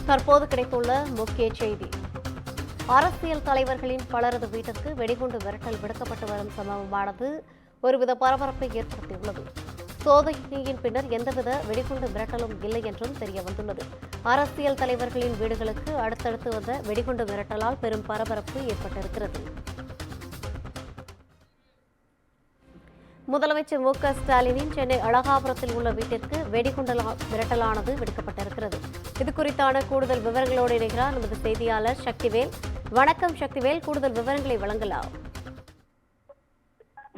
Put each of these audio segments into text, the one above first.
தற்போது கிடைத்துள்ள முக்கிய செய்தி. அரசியல் தலைவர்களின் பலரது வீட்டிற்கு வெடிகுண்டு மிரட்டல் விடுக்கப்பட்டு வரும் சம்பவமானது ஒருவித பரபரப்பை ஏற்படுத்தியுள்ளது. சோதனையின் பின்னர் எந்தவித வெடிகுண்டு மிரட்டலும் இல்லை என்றும் தெரியவந்துள்ளது. அரசியல் தலைவர்களின் வீடுகளுக்கு அடுத்தடுத்து வந்த வெடிகுண்டு மிரட்டலால் பெரும் பரபரப்பு ஏற்பட்டிருக்கிறது. முதலமைச்சர் மு.க.ஸ்டாலினின் சென்னை அழகாபுரத்தில் உள்ள வீட்டிற்கு வெடிகுண்டு மிரட்டலானது விடுக்கப்பட்டிருக்கிறது. இது குறித்தான கூடுதல் விவரங்களோடு இணைகிறார் நமது செய்தியாளர் சக்திவேல். வணக்கம் சக்திவேல், கூடுதல் விவரங்களை வழங்கலாம்.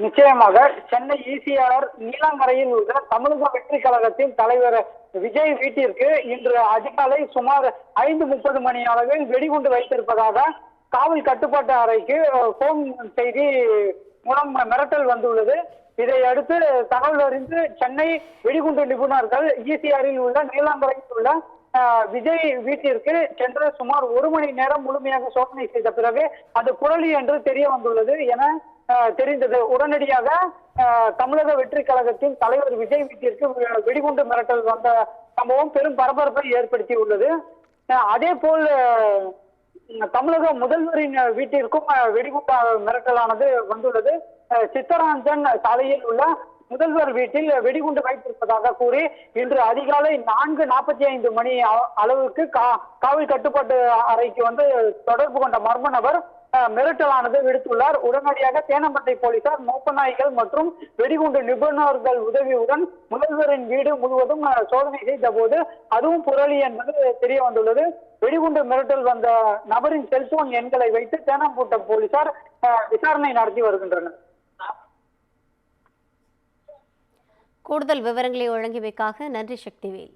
நிச்சயமாக சென்னை ஈசிஆர் நீலாங்கரையில் உள்ள தமிழக வெற்றி கழகத்தின் தலைவர் விஜய் வீட்டிற்கு இன்று அதிகாலை சுமார் 5:30 மணி அளவில் வெடிகுண்டு வைத்திருப்பதாக காவல் கட்டுப்பாட்டு அறைக்கு போன் செய்தி மூலம் மிரட்டல் வந்துள்ளது. இதையடுத்து தகவல் அறிந்து சென்னை வெடிகுண்டு நிபுணர்கள் ஈசிஆரில் உள்ள நீலாங்கரையில் உள்ள விஜய் வீட்டிற்கு சென்று சுமார் 1 மணி நேரம் முழுமையாக சோதனை செய்த பிறகு அது புரளி என்று தெரிய வந்துள்ளது என தெரிந்தது. உடனடியாக தமிழக வெற்றி கழகத்தின் தலைவர் விஜய் வீட்டிற்கு வெடிகுண்டு மிரட்டல் வந்த சம்பவம் பெரும் பரபரப்பை ஏற்படுத்தி உள்ளது. அதே போல் தமிழக முதல்வரின் வீட்டிற்கும் வெடிகுண்டு மிரட்டலானது வந்துள்ளது. சித்தராஞ்சன் சாலையில் உள்ள முதல்வர் வீட்டில் வெடிகுண்டு வைத்திருப்பதாக கூறி இன்று அதிகாலை 4:45 மணி அளவுக்கு காவல் கட்டுப்பாட்டு அறைக்கு தொடர்பு கொண்ட மர்ம நபர் மிரட்டலானது விடுத்துள்ளார். உடனடியாக தேனம்பட்டை போலீசார், மோப்பநாய்கள் மற்றும் வெடிகுண்டு நிபுணர்கள் உதவியுடன் முதல்வரின் வீடு முழுவதும் சோதனை செய்த போது அதுவும் புரளி என்பது தெரிய வந்துள்ளது. வெடிகுண்டு மிரட்டல் வந்த நபரின் செல்போன் எண்களை வைத்து தேனாம்பூட்டம் போலீசார் விசாரணை நடத்தி வருகின்றனர். கூடுதல் விவரங்களை வழங்கியமைக்காக நன்றி சக்திவேல்.